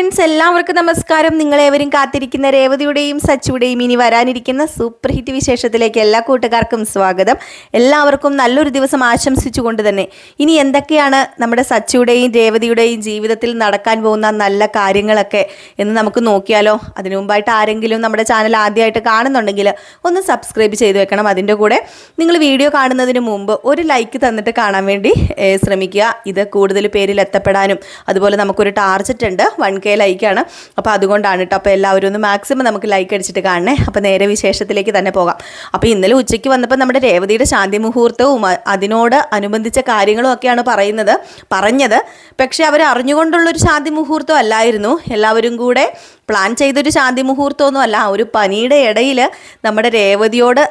Friends, എല്ലാവർക്കും നമസ്കാരം. നിങ്ങളേവരും കാത്തിരിക്കുന്ന രേവതിയുടെയും സച്ചിയുടെയും ഇനി വരാനിരിക്കുന്ന സൂപ്പർ ഹിറ്റ് വിശേഷത്തിലേക്ക് എല്ലാ കൂട്ടുകാർക്കും സ്വാഗതം. എല്ലാവർക്കും നല്ലൊരു ദിവസം ആശംസിച്ചുകൊണ്ട് തന്നെ ഇനി എന്തൊക്കെയാണ് നമ്മുടെ സച്ചിയുടെയും രേവതിയുടെയും ജീവിതത്തിൽ നടക്കാൻ പോകുന്ന നല്ല കാര്യങ്ങളൊക്കെ എന്ന് നമുക്ക് നോക്കിയാലോ. അതിനു മുമ്പായിട്ട് ആരെങ്കിലും നമ്മുടെ ചാനൽ ആദ്യമായിട്ട് കാണുന്നുണ്ടെങ്കിൽ ഒന്ന് സബ്സ്ക്രൈബ് ചെയ്ത് വെക്കണം. അതിൻ്റെ കൂടെ നിങ്ങൾ വീഡിയോ കാണുന്നതിന് മുമ്പ് ഒരു ലൈക്ക് തന്നിട്ട് കാണാൻ വേണ്ടി ശ്രമിക്കുക. ഇത് കൂടുതൽ പേരിൽ എത്തപ്പെടാനും അതുപോലെ നമുക്കൊരു ടാർജറ്റ് ഉണ്ട്, 1K ലൈക്കാണ്. അപ്പോൾ അതുകൊണ്ടാണ് കേട്ടോ. അപ്പോൾ എല്ലാവരും ഒന്ന് മാക്സിമം നമുക്ക് ലൈക്ക് അടിച്ചിട്ട് കാണണേ. അപ്പോൾ നേരെ വിശേഷത്തിലേക്ക് തന്നെ പോകാം. അപ്പോൾ ഇന്നലെ ഉച്ചയ്ക്ക് വന്നപ്പോൾ നമ്മുടെ രേവതിയുടെ ശാന്തി മുഹൂർത്തവും അതിനോട് അനുബന്ധിച്ച കാര്യങ്ങളും ഒക്കെയാണ് പറഞ്ഞത്. പക്ഷേ അവർ അറിഞ്ഞുകൊണ്ടുള്ളൊരു ശാന്തി മുഹൂർത്തം അല്ലായിരുന്നു. എല്ലാവരും കൂടെ പ്ലാൻ ചെയ്തൊരു ശാന്തി മുഹൂർത്തമൊന്നും അല്ല. ഒരു പനിയുടെ ഇടയിൽ നമ്മുടെ രേവതിയോട്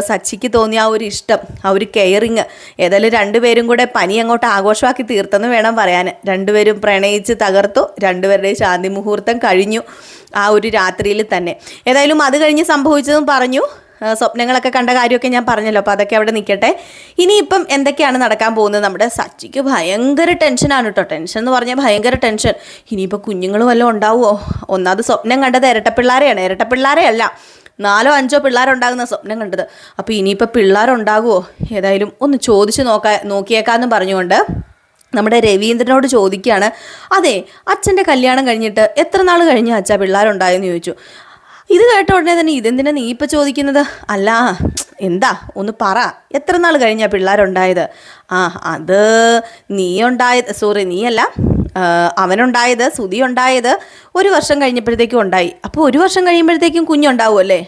സച്ചിക്ക് തോന്നിയ ആ ഒരു ഇഷ്ടം, ആ ഒരു കെയറിങ്, ഏതായാലും രണ്ടുപേരും കൂടെ പനി അങ്ങോട്ട് ആഘോഷമാക്കി തീർത്തെന്ന് വേണം പറയാൻ. രണ്ടുപേരും പ്രണയിച്ച് തകർത്തു. രണ്ടുപേരുടെയും ശാന്തി മുഹൂർത്തം കഴിഞ്ഞു ആ ഒരു രാത്രിയിൽ തന്നെ. ഏതായാലും അത് കഴിഞ്ഞ് സംഭവിച്ചതും പറഞ്ഞു. സ്വപ്നങ്ങളൊക്കെ കണ്ട കാര്യമൊക്കെ ഞാൻ പറഞ്ഞല്ലോ. അപ്പോൾ അതൊക്കെ അവിടെ നിൽക്കട്ടെ. ഇനിയിപ്പം എന്തൊക്കെയാണ് നടക്കാൻ പോകുന്നത്? നമ്മുടെ സച്ചിക്ക് ഭയങ്കര ടെൻഷനാണ് കേട്ടോ. ടെൻഷൻ എന്ന് പറഞ്ഞാൽ ഭയങ്കര ടെൻഷൻ. ഇനിയിപ്പോൾ കുഞ്ഞുങ്ങൾ വല്ലതും ഉണ്ടാവുമോ? ഒന്നാമത് സ്വപ്നം കണ്ടത് ഇരട്ടപ്പിള്ളാരെയാണ്. ഇരട്ടപ്പിള്ളാരെയല്ല, 4 5 പിള്ളേരുണ്ടാകുന്ന സ്വപ്നം കണ്ടത്. അപ്പോൾ ഇനിയിപ്പോൾ പിള്ളേരുണ്ടാകുമോ? ഏതായാലും ഒന്ന് ചോദിച്ച് നോക്കിയേക്കാമെന്ന് പറഞ്ഞുകൊണ്ട് നമ്മുടെ രവീന്ദ്രനോട് ചോദിക്കുകയാണ്. അതെ, അച്ഛൻ്റെ കല്യാണം കഴിഞ്ഞിട്ട് എത്ര നാൾ കഴിഞ്ഞാൽ അച്ഛാ പിള്ളേരുണ്ടായെന്ന് ചോദിച്ചു. ഇത് കേട്ട ഉടനെ തന്നെ ഇതെന്തിനാ നീ ഇപ്പം ചോദിക്കുന്നത്? അല്ല, എന്താ ഒന്ന് പറ, എത്ര നാൾ കഴിഞ്ഞാൽ പിള്ളേരുണ്ടായത്? അത് നീയല്ല, അവനുണ്ടായത്, സുധി ഉണ്ടായത് 1 വർഷം കഴിഞ്ഞപ്പോഴത്തേക്കും ഉണ്ടായി. അപ്പോൾ 1 വർഷം കഴിയുമ്പോഴത്തേക്കും കുഞ്ഞുണ്ടാവുമല്ലേ?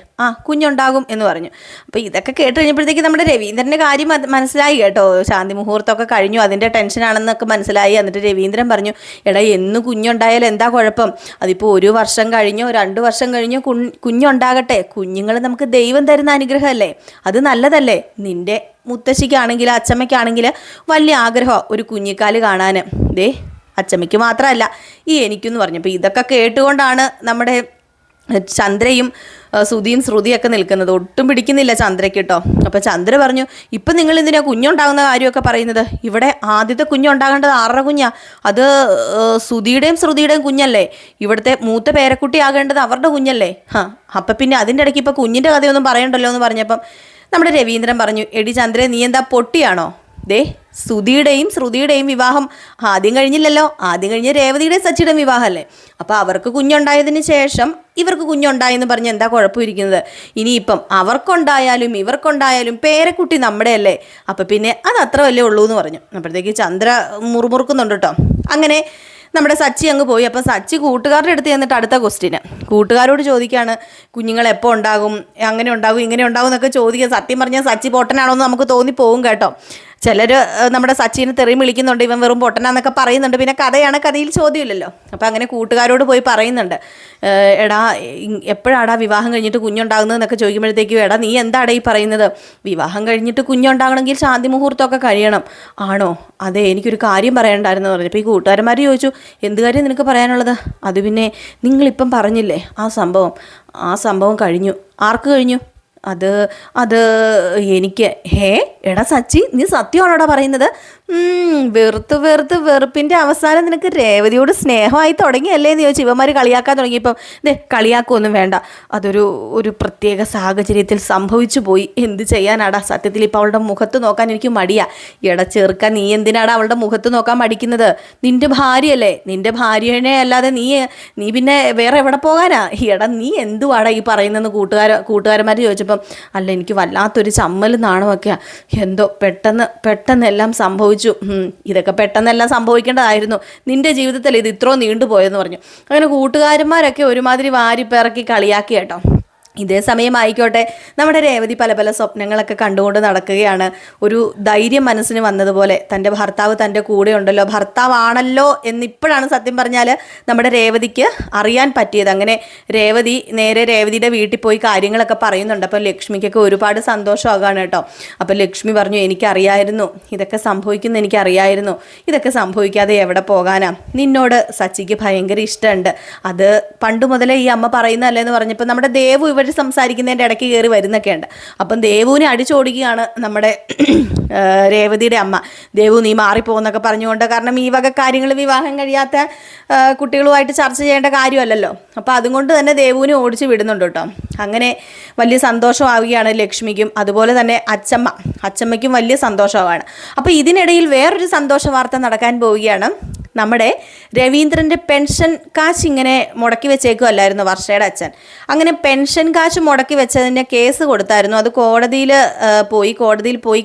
കുഞ്ഞുണ്ടാകും എന്ന് പറഞ്ഞു. അപ്പോൾ ഇതൊക്കെ കേട്ട് കഴിഞ്ഞപ്പോഴത്തേക്കും നമ്മുടെ രവീന്ദ്രൻ്റെ കാര്യം മനസ്സിലായി കേട്ടോ. ശാന്തി മുഹൂർത്തമൊക്കെ കഴിഞ്ഞു, അതിൻ്റെ ടെൻഷനാണെന്നൊക്കെ മനസ്സിലായി. എന്നിട്ട് രവീന്ദ്രൻ പറഞ്ഞു, എടാ എന്ന് കുഞ്ഞുണ്ടായാലും എന്താ കുഴപ്പം? അതിപ്പോൾ 1 വർഷം കഴിഞ്ഞോ 2 വർഷം കഴിഞ്ഞോ കുഞ്ഞുണ്ടാകട്ടെ. കുഞ്ഞുങ്ങൾ നമുക്ക് ദൈവം തരുന്ന അനുഗ്രഹമല്ലേ, അത് നല്ലതല്ലേ. നിൻ്റെ മുത്തശ്ശിക്കാണെങ്കിൽ അച്ചമ്മയ്ക്കാണെങ്കിൽ വലിയ ആഗ്രഹമാണ് ഒരു കുഞ്ഞിക്കാല് കാണാൻ. അച്ചമ്മയ്ക്ക് മാത്രമല്ല എനിക്കെന്ന് പറഞ്ഞു. അപ്പോൾ ഇതൊക്കെ കേട്ടുകൊണ്ടാണ് നമ്മുടെ ചന്ദ്രയും സുധിയും ശ്രുതിയൊക്കെ നിൽക്കുന്നത്. ഒട്ടും പിടിക്കുന്നില്ല ചന്ദ്രയ്ക്ക് കേട്ടോ. അപ്പോൾ ചന്ദ്ര പറഞ്ഞു, ഇപ്പം നിങ്ങൾ എന്തിനാ കുഞ്ഞുണ്ടാകുന്ന കാര്യമൊക്കെ പറയുന്നത്? ഇവിടെ ആദ്യത്തെ കുഞ്ഞുണ്ടാകേണ്ടത് 6 കുഞ്ഞാ. അത് സുധിയുടെയും ശ്രുതിയുടെയും കുഞ്ഞല്ലേ. ഇവിടുത്തെ മൂത്ത പേരക്കുട്ടി ആകേണ്ടത് അവരുടെ കുഞ്ഞല്ലേ. അപ്പം പിന്നെ അതിൻ്റെ ഇടയ്ക്ക് ഇപ്പോൾ കുഞ്ഞിൻ്റെ കഥയൊന്നും പറയണ്ടല്ലോ എന്ന് പറഞ്ഞപ്പം നമ്മുടെ രവീന്ദ്രൻ പറഞ്ഞു, എടി ചന്ദ്രേ, നീ എന്താ പൊട്ടിയാണോ? സുധിയുടെയും ശ്രുതിയുടെയും വിവാഹം ആദ്യം കഴിഞ്ഞില്ലല്ലോ. ആദ്യം കഴിഞ്ഞ രേവതിയുടെയും സച്ചിയുടെയും വിവാഹമല്ലേ. അപ്പോൾ അവർക്ക് കുഞ്ഞുണ്ടായതിന് ശേഷം ഇവർക്ക് കുഞ്ഞുണ്ടായെന്ന് പറഞ്ഞ് എന്താ കുഴപ്പമിരിക്കുന്നത്? ഇനിയിപ്പം അവർക്കുണ്ടായാലും ഇവർക്കുണ്ടായാലും പേരക്കുട്ടി നമ്മുടെ അല്ലേ. അപ്പം പിന്നെ അത് അത്ര വല്ലേ ഉള്ളൂ എന്ന് പറഞ്ഞു. അപ്പോഴത്തേക്ക് ചന്ദ്ര മുറുമുറുക്കുന്നുണ്ട് കേട്ടോ. അങ്ങനെ നമ്മുടെ സച്ചി അങ്ങ് പോയി. അപ്പം സച്ചി കൂട്ടുകാരുടെ അടുത്ത് ചെന്നിട്ട് അടുത്ത ക്വസ്റ്റ്യന് കൂട്ടുകാരോട് ചോദിക്കുകയാണ്, കുഞ്ഞുങ്ങൾ എപ്പോൾ ഉണ്ടാകും, അങ്ങനെ ഉണ്ടാകും ഇങ്ങനെ ഉണ്ടാകും എന്നൊക്കെ ചോദിക്കുക. സത്യം പറഞ്ഞാൽ സച്ചി പൊട്ടനാണോ എന്ന് നമുക്ക് തോന്നിപ്പോവും കേട്ടോ. ചിലർ നമ്മുടെ സച്ചിനെ തെറിയും വിളിക്കുന്നുണ്ട്, ഇവൻ വെറും പൊട്ടനാന്നൊക്കെ പറയുന്നുണ്ട്. പിന്നെ കഥയാണ്, കഥയിൽ ചോദ്യമില്ലല്ലോ. അപ്പോൾ അങ്ങനെ കൂട്ടുകാരോട് പോയി പറയുന്നുണ്ട്, എടാ എപ്പോഴാടാ വിവാഹം കഴിഞ്ഞിട്ട് കുഞ്ഞുണ്ടാകുന്നതെന്നൊക്കെ ചോദിക്കുമ്പോഴത്തേക്കും, എടാ നീ എന്താടാ ഈ പറയുന്നത്? വിവാഹം കഴിഞ്ഞിട്ട് കുഞ്ഞുണ്ടാകണമെങ്കിൽ ശാന്തി മുഹൂർത്തമൊക്കെ കഴിയണം. ആണോ? അതെ, എനിക്കൊരു കാര്യം പറയണ്ടായിരുന്നു പറഞ്ഞു. അപ്പോൾ ഈ കൂട്ടുകാരന്മാർ ചോദിച്ചു, എന്ത് കാര്യം നിനക്ക് പറയാനുള്ളത്? അത് പിന്നെ നിങ്ങളിപ്പം പറഞ്ഞില്ലേ ആ സംഭവം കഴിഞ്ഞു. ആർക്ക് കഴിഞ്ഞു? അത് എനിക്ക്. എടാ സച്ചി, നീ സത്യമാണോടാ പറയുന്നത്? വെറുപ്പിൻ്റെ അവസാനം നിനക്ക് രേവതിയോട് സ്നേഹമായി തുടങ്ങിയല്ലേ എന്ന് ചോദിച്ചു. ഇവന്മാർ കളിയാക്കാൻ തുടങ്ങിയപ്പം കളിയാക്കൊന്നും വേണ്ട, ഒരു പ്രത്യേക സാഹചര്യത്തിൽ സംഭവിച്ചു പോയി. എന്ത് ചെയ്യാനാടാ? സത്യത്തിൽ ഇപ്പോൾ അവളുടെ മുഖത്ത് നോക്കാൻ എനിക്ക് മടിയാ. എടാ ചെറുക്കാൻ, നീ എന്തിനാടാ അവളുടെ മുഖത്ത് നോക്കാൻ മടിക്കുന്നത്? നിൻ്റെ ഭാര്യയല്ലേ. നിൻ്റെ ഭാര്യനെ അല്ലാതെ നീ പിന്നെ വേറെ എവിടെ പോകാനാ? എടാ നീ എന്തുവാടാ ഈ പറയുന്നതെന്ന് കൂട്ടുകാരന്മാർ ചോദിച്ചപ്പം, അല്ല എനിക്ക് വല്ലാത്തൊരു ചമ്മൽ നാണമൊക്കെയാ. എന്തോ പെട്ടെന്ന് എല്ലാം സംഭവിച്ചു. ഇതൊക്കെ പെട്ടെന്നെല്ലാം സംഭവിക്കേണ്ടതായിരുന്നു. നിന്റെ ജീവിതത്തിൽ ഇത് ഇത്രയും നീണ്ടുപോയെന്ന് പറഞ്ഞു. അങ്ങനെ കൂട്ടുകാരന്മാരൊക്കെ ഒരുമാതിരി വാരിപ്പിറക്കി കളിയാക്കി കേട്ടോ. ഇതേ സമയമായിക്കോട്ടെ നമ്മുടെ രേവതി പല പല സ്വപ്നങ്ങളൊക്കെ കണ്ടുകൊണ്ട് നടക്കുകയാണ്. ഒരു ധൈര്യം മനസ്സിന് വന്നതുപോലെ തൻ്റെ ഭർത്താവ് തൻ്റെ കൂടെ ഉണ്ടല്ലോ, ഭർത്താവാണല്ലോ എന്നിപ്പോഴാണ് സത്യം പറഞ്ഞാൽ നമ്മുടെ രേവതിക്ക് അറിയാൻ പറ്റിയത്. അങ്ങനെ നേരെ രേവതിയുടെ വീട്ടിൽ പോയി കാര്യങ്ങളൊക്കെ പറയുന്നുണ്ട്. അപ്പോൾ ലക്ഷ്മിക്കൊക്കെ ഒരുപാട് സന്തോഷമാകാണ് കേട്ടോ. അപ്പോൾ ലക്ഷ്മി പറഞ്ഞു, എനിക്കറിയായിരുന്നു ഇതൊക്കെ സംഭവിക്കുന്ന, എനിക്കറിയായിരുന്നു. ഇതൊക്കെ സംഭവിക്കാതെ എവിടെ പോകാനാ? നിന്നോട് സച്ചിക്ക് ഭയങ്കര ഇഷ്ടമുണ്ട്. അത് പണ്ട് മുതലേ ഈ അമ്മ പറയുന്നതല്ലേ എന്ന് പറഞ്ഞപ്പോൾ നമ്മുടെ ദേവു അവർ സംസാരിക്കുന്നതിൻ്റെ ഇടയ്ക്ക് കയറി വരുന്നൊക്കെ ഉണ്ട്. അപ്പം ദേവുവിനെ അടിച്ചോടിക്കുകയാണ് നമ്മുടെ രേവതിയുടെ അമ്മ. ദേവു നീ മാറിപ്പോന്നൊക്കെ പറഞ്ഞുകൊണ്ട്, കാരണം ഈ വക കാര്യങ്ങൾ വിവാഹം കഴിയാത്ത കുട്ടികളുമായിട്ട് ചർച്ച ചെയ്യേണ്ട കാര്യമല്ലല്ലോ. അപ്പോൾ അതുകൊണ്ട് തന്നെ ദേവുവിനെ ഓടിച്ച് വിടുന്നുണ്ട് കേട്ടോ. അങ്ങനെ വലിയ സന്തോഷമാവുകയാണ് ലക്ഷ്മിക്കും, അതുപോലെ തന്നെ അച്ചമ്മയ്ക്കും വലിയ സന്തോഷമാണ്. അപ്പോൾ ഇതിനിടയിൽ വേറൊരു സന്തോഷ വാർത്ത നടക്കാൻ പോവുകയാണ്. നമ്മുടെ രവീന്ദ്രൻ്റെ പെൻഷൻ കാശ് ഇങ്ങനെ മുടക്കി വെച്ചേക്കുമല്ലായിരുന്നു വർഷയുടെ അച്ഛൻ. അങ്ങനെ പെൻഷൻ കാശ് മുടക്കി വെച്ചതിൻ്റെ കേസ് കൊടുത്തായിരുന്നു. അത് കോടതിയിൽ പോയി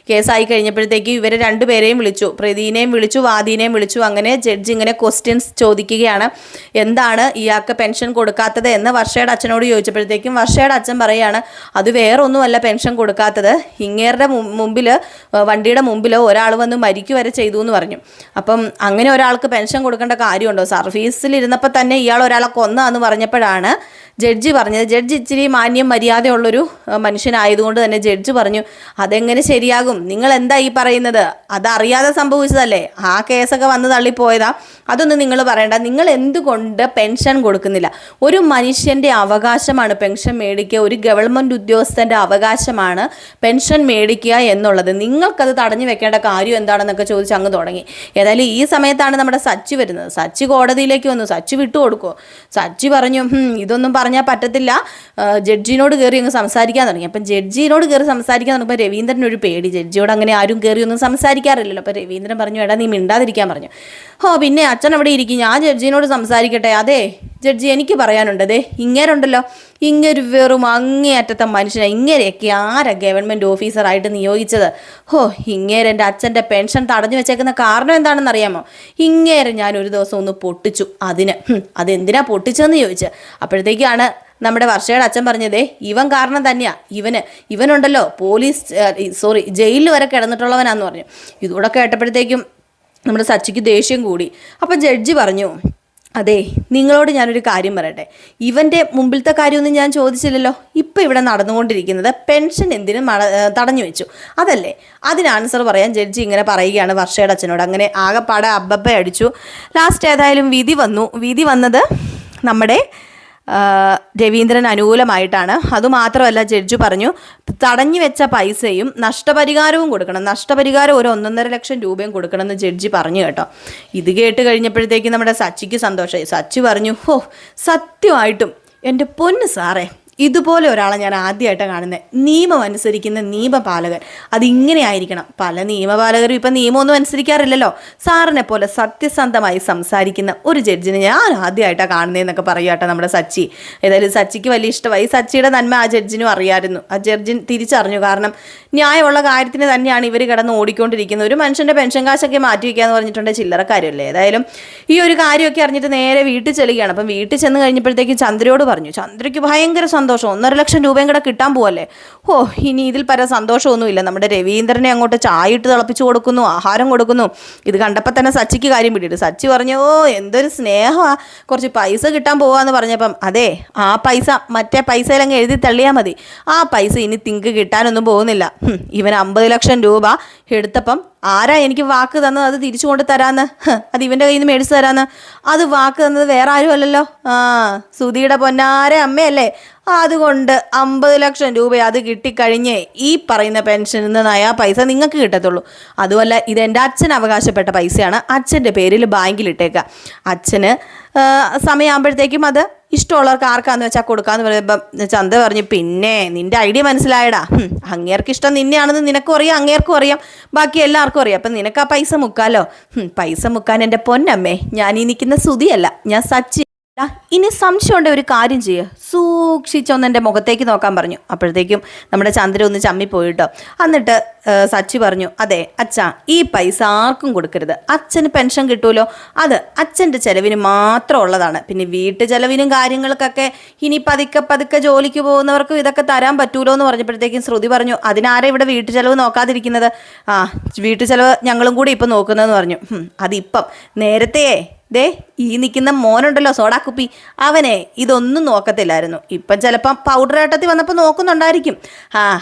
കേസായി കഴിഞ്ഞപ്പോഴത്തേക്ക് ഇവരെ രണ്ടുപേരെയും വിളിച്ചു, പ്രതിനെയും വിളിച്ചു, വാദീനെയും വിളിച്ചു. അങ്ങനെ ജഡ്ജി ഇങ്ങനെ ക്വസ്റ്റ്യൻസ് ചോദിക്കുകയാണ്, എന്താണ് ഇയാൾക്ക് പെൻഷൻ കൊടുക്കാത്തത് എന്ന് വർഷയുടെ അച്ഛനോട് ചോദിച്ചപ്പോഴത്തേക്കും വർഷയുടെ അച്ഛൻ പറയുകയാണ്, അത് വേറെ ഒന്നുമല്ല പെൻഷൻ കൊടുക്കാത്തത്, ഇങ്ങേരുടെ വണ്ടിയുടെ മുമ്പിൽ ഒരാൾ വന്ന് മരിക്കുക വരെ ചെയ്തു എന്ന് പറഞ്ഞു. അപ്പം അങ്ങനെ ഒരാൾക്ക് പെൻഷൻ കൊടുക്കേണ്ട കാര്യമുണ്ടോ? സർവീസിലിരുന്നപ്പോൾ തന്നെ ഇയാൾ ഒരാളെ കൊന്നാന്ന് പറഞ്ഞപ്പോഴാണ് ജഡ്ജി പറഞ്ഞത്. ജഡ്ജി ഇച്ചിരി മാന്യം മര്യാദയുള്ളൊരു മനുഷ്യനായതുകൊണ്ട് തന്നെ ജഡ്ജി പറഞ്ഞു, അതെങ്ങനെ ശരിയാകും, നിങ്ങൾ എന്താ ഈ പറയുന്നത്, അതറിയാതെ സംഭവിച്ചതല്ലേ, ആ കേസൊക്കെ വന്ന് തള്ളിപ്പോയതാ, അതൊന്നും നിങ്ങൾ പറയണ്ട, നിങ്ങൾ എന്തുകൊണ്ട് പെൻഷൻ കൊടുക്കുന്നില്ല? ഒരു മനുഷ്യൻ്റെ അവകാശമാണ് പെൻഷൻ മേടിക്കുക, ഒരു ഗവൺമെൻറ് ഉദ്യോഗസ്ഥൻ്റെ അവകാശമാണ് പെൻഷൻ മേടിക്കുക എന്നുള്ളത്, നിങ്ങൾക്കത് തടഞ്ഞു വെക്കേണ്ട കാര്യം എന്താണെന്നൊക്കെ ചോദിച്ച് അങ്ങ് തുടങ്ങി. ഏതായാലും ഈ സമയത്താണ് നമ്മുടെ സച്ചി വരുന്നത്. സച്ചി കോടതിയിലേക്ക് വന്നു. സച്ചി വിട്ടുകൊടുക്കുമോ? സച്ചി പറഞ്ഞു, ഇതൊന്നും പറഞ്ഞാൽ പറ്റത്തില്ല, ജഡ്ജിനോട് കയറി അങ്ങ് സംസാരിക്കാൻ തുടങ്ങി. അപ്പം ജഡ്ജിനോട് കയറി സംസാരിക്കാൻ തുടങ്ങിയപ്പോൾ രവീന്ദ്രനൊരു പേടി, ജഡ്ജിയോട് അങ്ങനെ ആരും കയറി ഒന്നും സംസാരിക്കാറില്ലല്ലോ. അപ്പോൾ രവീന്ദ്രൻ പറഞ്ഞു, എടാ നീ മിണ്ടാതിരിക്കാൻ പറഞ്ഞു. പിന്നെ അച്ഛൻ അവിടെ ഇരിക്കും, ഞാൻ ജഡ്ജിനോട് സംസാരിക്കട്ടെ. അതെ ജഡ്ജി, എനിക്ക് പറയാനുണ്ട്, അതെ ഇങ്ങേരുണ്ടല്ലോ, ഇങ്ങൊരു വെറും അങ്ങേയറ്റത്തെ മനുഷ്യനാണ്, ഇങ്ങനെയൊക്കെ ആരാ ഗവൺമെൻറ് ഓഫീസറായിട്ട് നിയോഗിച്ചത്? ഇങ്ങേരെൻ്റെ അച്ഛൻ്റെ പെൻഷൻ തടഞ്ഞു വെച്ചേക്കുന്ന കാരണം എന്താണെന്ന് അറിയാമോ? ഇങ്ങേരെ ഞാൻ ഒരു ദിവസം ഒന്ന് പൊട്ടിച്ചു, അതെന്തിനാ പൊട്ടിച്ചതെന്ന് ചോദിച്ചു. അപ്പോഴത്തേക്കാണ് നമ്മുടെ വർഷയുടെ അച്ഛൻ പറഞ്ഞതേ, ഇവൻ കാരണം തന്നെയാ, ഇവനുണ്ടല്ലോ ജയിലിൽ വരെ കിടന്നിട്ടുള്ളവനാന്ന് പറഞ്ഞു. ഇതുകൂടെ കേട്ടപ്പോഴത്തേക്കും നമ്മുടെ സച്ചിക്ക് ദേഷ്യം കൂടി. അപ്പം ജഡ്ജി പറഞ്ഞു, അതെ നിങ്ങളോട് ഞാനൊരു കാര്യം പറയട്ടെ, ഇവൻ്റെ മുമ്പിലത്തെ കാര്യമൊന്നും ഞാൻ ചോദിച്ചില്ലല്ലോ. ഇപ്പം ഇവിടെ നടന്നുകൊണ്ടിരിക്കുന്നത് പെൻഷൻ എന്തിനും തടഞ്ഞു വെച്ചു, അതല്ലേ? അതിന് ആൻസർ പറയാൻ ജഡ്ജി ഇങ്ങനെ പറയുകയാണ് വർഷയുടെ അച്ഛനോട്. അങ്ങനെ ആകെപ്പാടെ അബ്ബബ്ബ അടിച്ചു. ലാസ്റ്റ് ഏതായാലും വിധി വന്നത് നമ്മുടെ രവീന്ദ്രൻ അനുകൂലമായിട്ടാണ്. അതുമാത്രമല്ല ജഡ്ജി പറഞ്ഞു, തടഞ്ഞു വെച്ച പൈസയും നഷ്ടപരിഹാരവും കൊടുക്കണം, നഷ്ടപരിഹാരം ഒരു 1.5 ലക്ഷം രൂപയും കൊടുക്കണമെന്ന് ജഡ്ജി പറഞ്ഞു കേട്ടോ. ഇത് കേട്ട് കഴിഞ്ഞപ്പോഴത്തേക്കും നമ്മുടെ സച്ചിക്ക് സന്തോഷമായി. സച്ചി പറഞ്ഞു, സത്യമായിട്ടും എൻ്റെ പൊന്ന് സാറേ, ഇതുപോലെ ഒരാളെ ഞാൻ ആദ്യമായിട്ടാണ് കാണുന്നത്. നിയമം അനുസരിക്കുന്ന നിയമപാലകൻ അതിങ്ങനെ ആയിരിക്കണം. പല നിയമപാലകരും ഇപ്പം നിയമമൊന്നും അനുസരിക്കാറില്ലല്ലോ. സാറിനെ പോലെ സത്യസന്ധമായി സംസാരിക്കുന്ന ഒരു ജഡ്ജിനെ ഞാൻ ആദ്യമായിട്ടാണ് കാണുന്നതെന്നൊക്കെ പറയുക നമ്മുടെ സച്ചി. ഏതായാലും സച്ചിക്ക് വലിയ ഇഷ്ടമായി. സച്ചിയുടെ നന്മ ആ ജഡ്ജിനും അറിയാമായിരുന്നു. ആ ജഡ്ജി തിരിച്ചറിഞ്ഞു. കാരണം ന്യായമുള്ള കാര്യത്തിന് തന്നെയാണ് ഇവർ കിടന്ന് ഓടിക്കൊണ്ടിരിക്കുന്നത്. ഒരു മനുഷ്യൻ്റെ പെൻഷൻ കാശൊക്കെ മാറ്റി വയ്ക്കാന്ന് പറഞ്ഞിട്ടുണ്ടെങ്കിൽ ചില്ലറക്കാര്യമല്ലേ. ഏതായാലും ഈ ഒരു കാര്യമൊക്കെ അറിഞ്ഞിട്ട് നേരെ വീട്ടിൽ ചെല്ലുകയാണ്. അപ്പം വീട്ടിൽ ചെന്ന് കഴിഞ്ഞപ്പോഴത്തേക്കും ചന്ദ്രയോട് പറഞ്ഞു. ചന്ദ്രയ്ക്ക് ഭയങ്കര സന്തോഷം, 1.5 ലക്ഷം രൂപയും കൂടെ കിട്ടാൻ പോവല്ലേ. ഇനി ഇതിൽ പല സന്തോഷമൊന്നുമില്ല. നമ്മുടെ രവീന്ദ്രനെ അങ്ങോട്ട് ചായ ഇട്ട് തിളപ്പിച്ച് കൊടുക്കുന്നു, ആഹാരം കൊടുക്കുന്നു. ഇത് കണ്ടപ്പോൾ തന്നെ സച്ചിക്ക് കാര്യം പിടിയിട്ട്. സച്ചി പറഞ്ഞു, എന്തൊരു സ്നേഹമാണ്, കുറച്ച് പൈസ കിട്ടാൻ പോവാന്ന് പറഞ്ഞപ്പം, അതെ ആ പൈസ മറ്റേ പൈസയിലങ്ങ് എഴുതി തള്ളിയാൽ മതി, ആ പൈസ ഇനി തിങ്ക് കിട്ടാനൊന്നും പോകുന്നില്ല. ഇവൻ 50 ലക്ഷം രൂപ എടുത്തപ്പം ആരാ എനിക്ക് വാക്ക് തന്നത് അത് തിരിച്ചു കൊണ്ട് തരാന്ന്, അത് ഇവൻ്റെ കയ്യിൽ നിന്ന് മേടിച്ച് തരാന്ന്. അത് വാക്ക് തന്നത് വേറെ ആരും അല്ലല്ലോ, സുധിയുടെ പൊന്നാര അമ്മയല്ലേ. അതുകൊണ്ട് 50 ലക്ഷം രൂപ അത് കിട്ടിക്കഴിഞ്ഞേ ഈ പറയുന്ന പെൻഷനിൽ നിന്നായ പൈസ നിങ്ങൾക്ക് കിട്ടത്തുള്ളൂ. അതുമല്ല, ഇതെൻ്റെ അച്ഛൻ അവകാശപ്പെട്ട പൈസയാണ്, അച്ഛൻ്റെ പേരിൽ ബാങ്കിലിട്ടേക്കുക. അച്ഛന് സമയമാകുമ്പോഴത്തേക്കും അത് ഇഷ്ടമുള്ളവർക്ക് ആർക്കാന്ന് വെച്ചാൽ കൊടുക്കാമെന്ന് പറയുമ്പം ചന്ത പറഞ്ഞു, പിന്നെ നിൻ്റെ ഐഡിയ മനസ്സിലായടാ, അങ്ങേർക്ക് ഇഷ്ടം നിന്നെയാണെന്ന് നിനക്കും അറിയാം, അങ്ങേർക്കും അറിയാം, ബാക്കി എല്ലാവർക്കും അറിയാം. അപ്പം നിനക്ക് ആ പൈസ മുക്കാലോ. പൈസ മുക്കാൻ എൻ്റെ പൊന്നമ്മേ, ഞാൻ ഈ നിൽക്കുന്ന സുധിയല്ല, ഞാൻ സച്ചി. ഇനി സംശയമുണ്ട് ഒരു കാര്യം ചെയ്യുക, സൂക്ഷിച്ചൊന്ന് എൻ്റെ മുഖത്തേക്ക് നോക്കാൻ പറഞ്ഞു. അപ്പോഴത്തേക്കും നമ്മുടെ ചന്ദ്ര ഒന്ന് ചമ്മിപ്പോയിട്ടോ. എന്നിട്ട് സച്ചി പറഞ്ഞു, അതെ അച്ഛാ, ഈ പൈസ ആർക്കും കൊടുക്കരുത്, അച്ഛന് പെൻഷൻ കിട്ടുമല്ലോ, അത് അച്ഛൻ്റെ ചിലവിന് മാത്രം ഉള്ളതാണ്. പിന്നെ വീട്ടു ചിലവിനും കാര്യങ്ങൾക്കൊക്കെ ഇനി പതുക്കെ ജോലിക്ക് പോകുന്നവർക്കും ഇതൊക്കെ തരാൻ പറ്റൂലോ എന്ന് പറഞ്ഞപ്പോഴത്തേക്കും ശ്രുതി പറഞ്ഞു, അതിനാരാ ഇവിടെ വീട്ടു ചിലവ് നോക്കാതിരിക്കുന്നത്? വീട്ടു ചിലവ് ഞങ്ങളും കൂടി ഇപ്പം നോക്കുന്നതെന്ന് പറഞ്ഞു. അതിപ്പം നേരത്തെ ദേ ഈ നിൽക്കുന്ന മോനുണ്ടല്ലോ സോഡാക്കുപ്പി, അവനെ ഇതൊന്നും നോക്കത്തില്ലായിരുന്നു. ഇപ്പം ചിലപ്പം പൗഡർ ഏട്ടത്തിൽ വന്നപ്പോൾ നോക്കുന്നുണ്ടായിരിക്കും.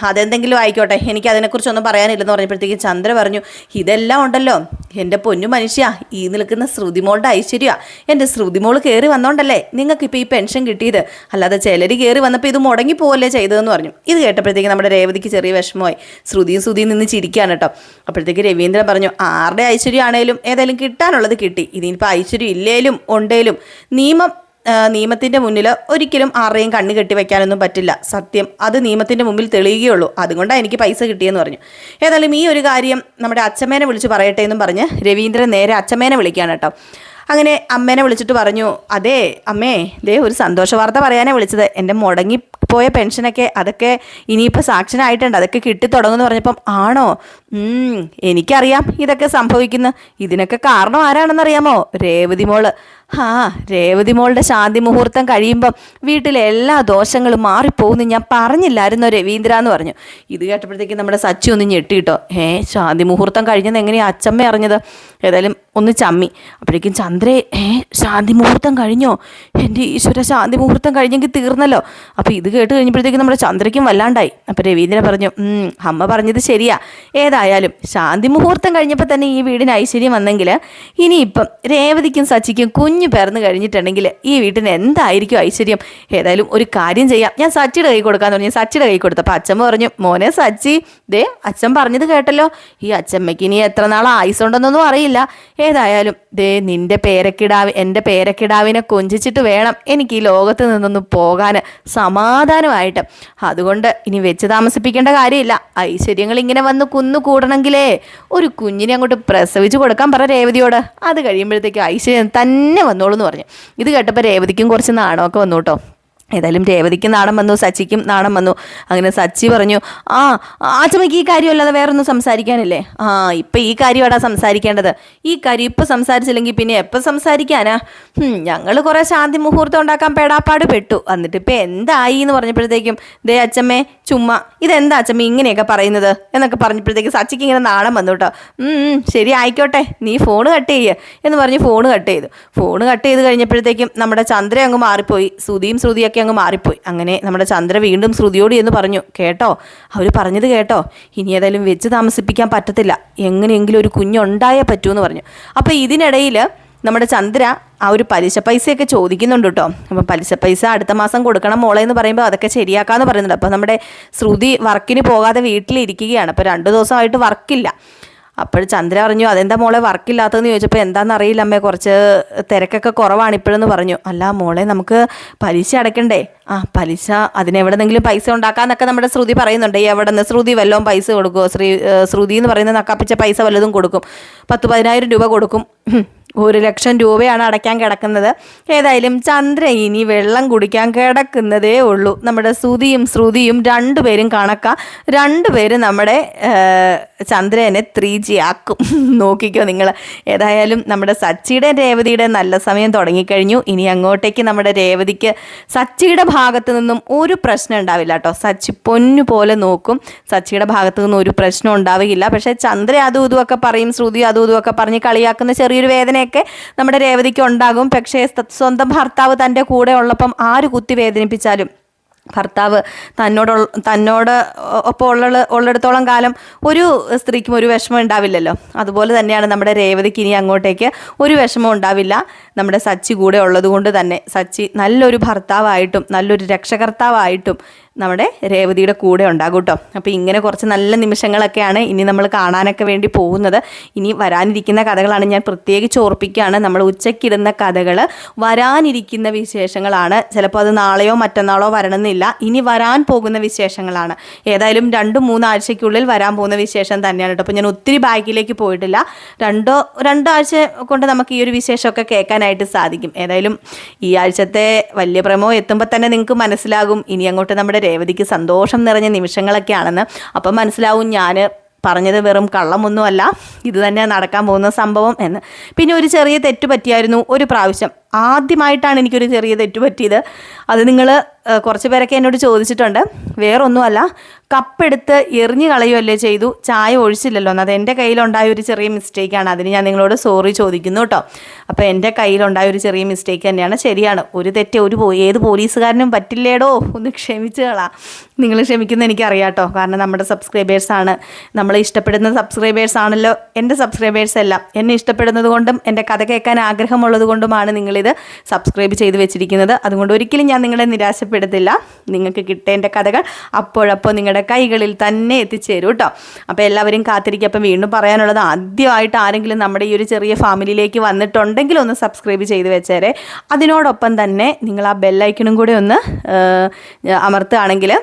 അതെന്തെങ്കിലും ആയിക്കോട്ടെ, എനിക്ക് അതിനെക്കുറിച്ചൊന്നും പറയാനില്ലെന്ന് പറഞ്ഞപ്പോഴത്തേക്കും ചന്ദ്ര പറഞ്ഞു, ഇതെല്ലാം ഉണ്ടല്ലോ എൻ്റെ പൊന്നു മനുഷ്യ, ഈ നിൽക്കുന്ന ശ്രുതിമോളുടെ ഐശ്വര്യ. എൻ്റെ ശ്രുതിമോൾ കയറി വന്നോണ്ടല്ലേ നിങ്ങൾക്കിപ്പോൾ ഈ പെൻഷൻ കിട്ടിയത്, അല്ലാതെ ചിലർ കയറി വന്നപ്പോൾ ഇത് മുടങ്ങിപ്പോവല്ലേ ചെയ്തതെന്ന് പറഞ്ഞു. ഇത് കേട്ടപ്പോഴത്തേക്ക് നമ്മുടെ രേവതിക്ക് ചെറിയ വിഷമമായി. ശ്രുതിയും നിന്ന് ചിരിക്കുകയാണ് കേട്ടോ. അപ്പോഴത്തേക്ക് രവീന്ദ്രൻ പറഞ്ഞു, ആരുടെ ഐശ്വര്യം ആണേലും ഏതായാലും കിട്ടാനുള്ളത് കിട്ടി. ഇതിനിപ്പോൾ ഐശ്വര്യം ഇല്ലേലും ഉണ്ടേലും നിയമത്തിൻ്റെ മുന്നിൽ ഒരിക്കലും ആരുടെയും കണ്ണ് കെട്ടി വയ്ക്കാനൊന്നും പറ്റില്ല. സത്യം അത് നിയമത്തിൻ്റെ മുമ്പിൽ തെളിയുകയുള്ളൂ. അതുകൊണ്ടാണ് എനിക്ക് പൈസ കിട്ടിയെന്ന് പറഞ്ഞു. ഏതായാലും ഈ ഒരു കാര്യം നമ്മുടെ അച്ഛമ്മേനെ വിളിച്ച് പറയട്ടെ എന്നും പറഞ്ഞ് രവീന്ദ്രൻ നേരെ അച്ഛമ്മേനെ വിളിക്കുകയാണ് കേട്ടോ. അങ്ങനെ അമ്മേനെ വിളിച്ചിട്ട് പറഞ്ഞു, അതെ അമ്മേ, ദേ ഒരു സന്തോഷ വാർത്ത പറയാനാണ് വിളിച്ചത്. എൻ്റെ മുടങ്ങിപ്പോയ പെൻഷനൊക്കെ അതൊക്കെ ഇനിയിപ്പോൾ സാക്ഷനായിട്ടുണ്ട്, അതൊക്കെ കിട്ടിത്തുടങ്ങുമെന്ന് പറഞ്ഞപ്പം, ആണോ? എനിക്കറിയാം ഇതൊക്കെ സംഭവിക്കുന്നു. ഇതിനൊക്കെ കാരണം ആരാണെന്നറിയാമോ? രേവതി മോള്. രേവതി മോളുടെ ശാന്തി മുഹൂർത്തം കഴിയുമ്പം വീട്ടിലെ എല്ലാ ദോഷങ്ങളും മാറിപ്പോകുന്നു ഞാൻ പറഞ്ഞില്ലായിരുന്നോ രവീന്ദ്ര എന്ന് പറഞ്ഞു. ഇത് കേട്ടപ്പോഴത്തേക്ക് നമ്മുടെ സച്ചി ഒന്ന് ഞെട്ടിട്ടോ. ശാന്തി മുഹൂർത്തം കഴിഞ്ഞത് എങ്ങനെയാണ് അച്ചമ്മ അറിഞ്ഞത്? ഏതായാലും ഒന്ന് ചമ്മി. അപ്പോഴേക്കും ചന്ദ്രേ, ശാന്തി മുഹൂർത്തം കഴിഞ്ഞോ? എൻ്റെ ഈശ്വര, ശാന്തി മുഹൂർത്തം കഴിഞ്ഞെങ്കിൽ തീർന്നല്ലോ. അപ്പോൾ ഇത് കേട്ട് കഴിഞ്ഞപ്പോഴത്തേക്കും നമ്മുടെ ചന്ദ്രയ്ക്കും വല്ലാണ്ടായി. അപ്പോൾ രവീന്ദ്രൻ പറഞ്ഞു, അമ്മ പറഞ്ഞത് ശരിയാ. ഏതായാലും ശാന്തി മുഹൂർത്തം കഴിഞ്ഞപ്പോൾ തന്നെ ഈ വീടിന് ഐശ്വര്യം വന്നെങ്കിൽ ഇനിയിപ്പം രേവതിക്കും സച്ചിക്കും കുഞ്ഞു പിറന്നു കഴിഞ്ഞിട്ടുണ്ടെങ്കിൽ ഈ വീട്ടിന് എന്തായിരിക്കും ഐശ്വര്യം? ഏതായാലും ഒരു കാര്യം ചെയ്യാം, ഞാൻ സച്ചിയുടെ കൈ കൊടുക്കാന്ന് പറഞ്ഞു. സച്ചിയുടെ കൈ കൊടുത്തപ്പോൾ അച്ഛമ്മ പറഞ്ഞു, മോനെ സച്ചി, ദേ അച്ഛൻ പറഞ്ഞത് കേട്ടല്ലോ, ഈ അച്ഛമ്മയ്ക്ക് ഇനി എത്ര നാൾ ആയുസുണ്ടെന്നൊന്നും അറിയില്ല. ഏതായാലും ദേ നിന്റെ എൻ്റെ പേരക്കിടാവിനെ കൊഞ്ചിച്ചിട്ട് വേണം എനിക്ക് ഈ ലോകത്ത് നിന്നൊന്ന് പോകാൻ സമാധാനമായിട്ട്. അതുകൊണ്ട് ഇനി വെച്ച് താമസിപ്പിക്കേണ്ട കാര്യമില്ല. ഐശ്വര്യങ്ങൾ ഇങ്ങനെ വന്ന് കൂടണമെങ്കിലേ ഒരു കുഞ്ഞിനെ അങ്ങോട്ട് പ്രസവിച്ച് കൊടുക്കാൻ പറ രേവതിയോട്. അത് കഴിയുമ്പോഴത്തേക്ക് ഐശ്വര്യം തന്നെ വന്നോളൂ എന്ന് പറഞ്ഞു. ഇത് കേട്ടപ്പോൾ രേവതിക്കും കുറച്ച് നാണമൊക്കെ വന്നു കേട്ടോ. ഏതായാലും രേവതിക്ക് നാണം വന്നു, സച്ചിക്കും നാണം വന്നു. അങ്ങനെ സച്ചി പറഞ്ഞു, ആച്ചമ്മയ്ക്ക് ഈ കാര്യമല്ലാതെ വേറൊന്നും സംസാരിക്കാനില്ലേ? ഇപ്പം ഈ കാര്യമാടാ സംസാരിക്കേണ്ടത്. ഈ കാര്യം ഇപ്പം സംസാരിച്ചില്ലെങ്കിൽ പിന്നെ എപ്പം സംസാരിക്കാനാ? ഞങ്ങൾ കുറേ ശാന്തി മുഹൂർത്തം ഉണ്ടാക്കാൻ പെടാപ്പാട് പെട്ടു, എന്നിട്ട് ഇപ്പം എന്തായി എന്ന് പറഞ്ഞപ്പോഴത്തേക്കും, ദേ അച്ചമ്മേ ചുമ്മാ ഇതെന്താ അച്ചമ്മ ഇങ്ങനെയൊക്കെ പറയുന്നത് എന്നൊക്കെ പറഞ്ഞപ്പോഴത്തേക്കും സച്ചിക്ക് ഇങ്ങനെ നാണം വന്നു കേട്ടോ. ശരി ആയിക്കോട്ടെ, നീ ഫോൺ കട്ട് ചെയ്യ് എന്ന് പറഞ്ഞ് ഫോൺ കട്ട് ചെയ്ത് കഴിഞ്ഞപ്പോഴത്തേക്കും നമ്മുടെ ചന്ദ്ര അങ്ങ് മാറിപ്പോയി. ശ്രുതിയൊക്കെ അങ്ങ് മാറിപ്പോയി. അങ്ങനെ നമ്മുടെ ചന്ദ്ര വീണ്ടും ശ്രുതിയോട് എന്ന് പറഞ്ഞു, കേട്ടോ അവർ പറഞ്ഞത് കേട്ടോ, ഇനി ഏതായാലും വെച്ച് താമസിപ്പിക്കാൻ പറ്റത്തില്ല, എങ്ങനെയെങ്കിലും ഒരു കുഞ്ഞുണ്ടായേ പറ്റൂ എന്ന് പറഞ്ഞു. അപ്പോൾ ഇതിനിടയിൽ നമ്മുടെ ചന്ദ്ര ഒരു പലിശ പൈസയൊക്കെ ചോദിക്കുന്നുണ്ട് കേട്ടോ. അപ്പം പലിശ പൈസ അടുത്ത മാസം കൊടുക്കണം മോളെ എന്ന് പറയുമ്പോൾ അതൊക്കെ ശരിയാക്കാമെന്ന് പറയുന്നുണ്ട്. അപ്പോൾ നമ്മുടെ ശ്രുതി വർക്കിന് പോകാതെ വീട്ടിലിരിക്കുകയാണ്. അപ്പോൾ 2 ദിവസമായിട്ട് വർക്കില്ല. അപ്പോൾ ചന്ദ്ര പറഞ്ഞു, അതെന്താ മോളെ വർക്കില്ലാത്തതെന്ന് ചോദിച്ചപ്പോൾ, എന്താണെന്ന് അറിയില്ല അമ്മേ, കുറച്ച് തിരക്കൊക്കെ കുറവാണ് ഇപ്പോഴെന്ന് പറഞ്ഞു. അല്ല മോളെ, നമുക്ക് പലിശ അടയ്ക്കണ്ടേ? പലിശ അതിനെവിടെന്നെങ്കിലും പൈസ ഉണ്ടാക്കാമെന്നൊക്കെ നമ്മുടെ ശ്രുതി പറയുന്നുണ്ട്. എവിടെ നിന്ന് ശ്രുതി വല്ലതും പൈസ കൊടുക്കുമോ? ശ്രുതി എന്ന് പറയുന്ന നക്കാപ്പിച്ച പൈസ വല്ലതും കൊടുക്കും. 10,000-10,000 രൂപ കൊടുക്കും. 1,00,000 രൂപയാണ് അടയ്ക്കാൻ കിടക്കുന്നത്. ഏതായാലും ചന്ദ്ര ഇനി വെള്ളം കുടിക്കാൻ കിടക്കുന്നതേ ഉള്ളൂ. നമ്മുടെ ശ്രുതിയും 2 പേരും കണക്കാ. 2 പേരും നമ്മുടെ ചന്ദ്രനെ 3G ആക്കും. നോക്കിക്കോ നിങ്ങൾ. ഏതായാലും നമ്മുടെ സച്ചിയുടെ രേവതിയുടെ നല്ല സമയം തുടങ്ങിക്കഴിഞ്ഞു. ഇനി അങ്ങോട്ടേക്ക് നമ്മുടെ രേവതിക്ക് സച്ചിയുടെ ഭാഗത്തു നിന്നും ഒരു പ്രശ്നം ഉണ്ടാവില്ല കേട്ടോ. സച്ചി പൊന്നു പോലെ നോക്കും. സച്ചിയുടെ ഭാഗത്തു നിന്നും ഒരു പ്രശ്നം ഉണ്ടാവുകയില്ല. പക്ഷേ ചന്ദ്ര അതും ഇതുമൊക്കെ പറയും, ശ്രുതി അതും ഇതുമൊക്കെ പറഞ്ഞ് കളിയാക്കുന്ന ചെറിയൊരു വേദനയൊക്കെ നമ്മുടെ രേവതിക്ക് ഉണ്ടാകും. പക്ഷേ സ്വന്തം ഭർത്താവ് തൻ്റെ കൂടെ ഉള്ളപ്പം ആര് കുത്തി വേദനിപ്പിച്ചാലും ഭർത്താവ് തന്നോട് ഒപ്പം ഉള്ളിടത്തോളം കാലം ഒരു സ്ത്രീക്കും ഒരു വിഷമം ഉണ്ടാവില്ലല്ലോ. അതുപോലെ തന്നെയാണ് നമ്മുടെ രേവതിക്ക് ഇനി അങ്ങോട്ടേക്ക് ഒരു വിഷമം ഉണ്ടാവില്ല. നമ്മുടെ സച്ചി കൂടെ ഉള്ളത് കൊണ്ട് തന്നെ സച്ചി നല്ലൊരു ഭർത്താവായിട്ടും നല്ലൊരു രക്ഷകർത്താവായിട്ടും നമ്മുടെ രേവതിയുടെ കൂടെ ഉണ്ടാകും കേട്ടോ. അപ്പോൾ ഇങ്ങനെ കുറച്ച് നല്ല നിമിഷങ്ങളൊക്കെയാണ് ഇനി നമ്മൾ കാണാനൊക്കെ വേണ്ടി പോകുന്നത്. ഇനി വരാനിരിക്കുന്ന കഥകളാണ് ഞാൻ പ്രത്യേകിച്ച് ഓർപ്പിക്കുകയാണ്. നമ്മൾ ഉച്ചയ്ക്കിടുന്ന കഥകൾ വരാനിരിക്കുന്ന വിശേഷങ്ങളാണ്. ചിലപ്പോൾ അത് നാളെയോ മറ്റന്നാളോ വരണമെന്നില്ല. ഇനി വരാൻ പോകുന്ന വിശേഷങ്ങളാണ്. ഏതായാലും 2-3 ആഴ്ചയ്ക്കുള്ളിൽ വരാൻ പോകുന്ന വിശേഷം തന്നെയാണ് കേട്ടോ. അപ്പോൾ ഞാൻ ഒത്തിരി ബാക്കിലേക്ക് പോയിട്ടില്ല. 2 ആഴ്ച കൊണ്ട് നമുക്ക് ഈ ഒരു വിശേഷമൊക്കെ കേൾക്കാനായിട്ട് സാധിക്കും. ഏതായാലും ഈ ആഴ്ചത്തെ വലിയ പ്രമോ എത്തുമ്പോൾ തന്നെ നിങ്ങൾക്ക് മനസ്സിലാകും ഇനി അങ്ങോട്ട് നമ്മുടെ രേവതിക്ക് സന്തോഷം നിറഞ്ഞ നിമിഷങ്ങളൊക്കെയാണെന്ന്. അപ്പം മനസ്സിലാവും ഞാൻ പറഞ്ഞത് വെറും കള്ളമൊന്നുമല്ല, ഇത് തന്നെ നടക്കാൻ പോകുന്ന സംഭവം എന്ന്. പിന്നെ ഒരു ചെറിയ തെറ്റ് പറ്റിയായിരുന്നു ഒരു പ്രാവശ്യം. ആദ്യമായിട്ടാണ് എനിക്കൊരു ചെറിയ തെറ്റ് പറ്റിയത്. അത് നിങ്ങൾ കുറച്ച് പേരൊക്കെ എന്നോട് ചോദിച്ചിട്ടുണ്ട്. വേറൊന്നുമല്ല, കപ്പെടുത്ത് എറിഞ്ഞു കളയുമല്ലേ ചെയ്തു, ചായ ഒഴിച്ചില്ലല്ലോ എന്ന്. അത് എൻ്റെ കയ്യിലുണ്ടായ ഒരു ചെറിയ മിസ്റ്റേക്കാണ്. അതിന് ഞാൻ നിങ്ങളോട് സോറി ചോദിക്കുന്നു കേട്ടോ. അപ്പോൾ എൻ്റെ കയ്യിലുണ്ടായ ഒരു ചെറിയ മിസ്റ്റേക്ക് തന്നെയാണ്. ശരിയാണ്, ഒരു തെറ്റ് ഏത് പോലീസുകാരനും പറ്റില്ലേടോ, ഒന്ന് ക്ഷമിച്ചു കളാം. നിങ്ങൾ ക്ഷമിക്കുന്ന എനിക്കറിയാം കേട്ടോ. കാരണം നമ്മുടെ സബ്സ്ക്രൈബേഴ്സാണ്, നമ്മളെ ഇഷ്ടപ്പെടുന്ന സബ്സ്ക്രൈബേഴ്സാണല്ലോ എൻ്റെ സബ്സ്ക്രൈബേഴ്സ് എല്ലാം. എന്നെ ഇഷ്ടപ്പെടുന്നത് കൊണ്ടും എൻ്റെ കഥ കേൾക്കാൻ ആഗ്രഹമുള്ളത് കൊണ്ടുമാണ് നിങ്ങളിത് സബ്സ്ക്രൈബ് ചെയ്ത് വെച്ചിരിക്കുന്നത്. അതുകൊണ്ട് ഒരിക്കലും ഞാൻ നിങ്ങളെ നിരാശപ്പെടുത്തില്ല. നിങ്ങൾക്ക് കിട്ടേണ്ട കഥകൾ അപ്പോഴപ്പോൾ നിങ്ങളുടെ കൈകളിൽ തന്നെ എത്തിച്ചേരും കേട്ടോ. അപ്പോൾ എല്ലാവരും കാത്തിരിക്കുക. അപ്പം വീണ്ടും പറയാനുള്ളത്, ആദ്യമായിട്ട് ആരെങ്കിലും നമ്മുടെ ഈ ഒരു ചെറിയ ഫാമിലിയിലേക്ക് വന്നിട്ടുണ്ടെങ്കിൽ ഒന്ന് സബ്സ്ക്രൈബ് ചെയ്ത് വെച്ചേരെ. അതിനോടൊപ്പം തന്നെ നിങ്ങൾ ആ ബെല്ലൈക്കണും കൂടെ ഒന്ന് അമർത്തുകയാണെങ്കിൽ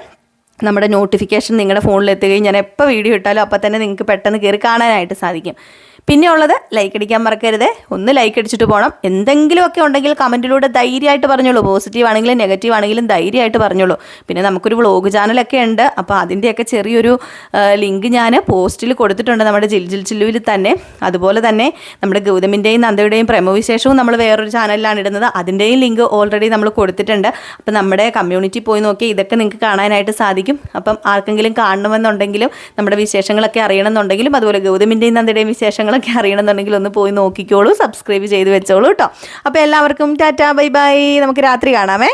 നമ്മുടെ നോട്ടിഫിക്കേഷൻ നിങ്ങളുടെ ഫോണിൽ എത്തുകയും ഞാൻ എപ്പോൾ വീഡിയോ ഇട്ടാലും അപ്പോൾ തന്നെ നിങ്ങൾക്ക് പെട്ടെന്ന് കയറി കാണാനായിട്ട് സാധിക്കും. പിന്നെ ഉള്ളത്, ലൈക്ക് അടിക്കാൻ മറക്കരുത്. ഒന്ന് ലൈക്ക് അടിച്ചിട്ട് പോകണം. എന്തെങ്കിലുമൊക്കെ ഉണ്ടെങ്കിൽ കമൻറ്റിലൂടെ ധൈര്യമായിട്ട് പറഞ്ഞോളൂ. പോസിറ്റീവ് ആണെങ്കിലും നെഗറ്റീവ് ആണെങ്കിലും ധൈര്യമായിട്ട് പറഞ്ഞോളൂ. പിന്നെ നമുക്കൊരു വ്ളോഗ് ചാനലൊക്കെ ഉണ്ട്. അപ്പോൾ അതിൻ്റെയൊക്കെ ചെറിയൊരു ലിങ്ക് ഞാൻ പോസ്റ്റിൽ കൊടുത്തിട്ടുണ്ട് നമ്മുടെ ജിൽ ചില്ലുവിൽ തന്നെ. അതുപോലെ തന്നെ നമ്മുടെ ഗൗതമിൻ്റെയും നന്ദയുടെയും പ്രേമവിശേഷവും നമ്മൾ വേറൊരു ചാനലിലാണ് ഇടുന്നത്. അതിൻ്റെയും ലിങ്ക് ഓൾറെഡി നമ്മൾ കൊടുത്തിട്ടുണ്ട്. അപ്പോൾ നമ്മുടെ കമ്മ്യൂണിറ്റി പോയി നോക്കി ഇതൊക്കെ നിങ്ങൾക്ക് കാണാനായിട്ട് സാധിക്കും. അപ്പം ആർക്കെങ്കിലും കാണണമെന്നുണ്ടെങ്കിലും നമ്മുടെ വിശേഷങ്ങളൊക്കെ അറിയണമെന്നുണ്ടെങ്കിലും അതുപോലെ ഗൗതമിൻ്റെയും നന്ദയുടെയും വിശേഷങ്ങളൊക്കെ അറിയണമെന്നുണ്ടെങ്കിൽ ഒന്ന് പോയി നോക്കിക്കോളൂ. സബ്സ്ക്രൈബ് ചെയ്ത് വെച്ചോളൂ കേട്ടോ. അപ്പോൾ എല്ലാവർക്കും ടാറ്റാ, ബൈ ബൈ. നമുക്ക് രാത്രി കാണാമേ.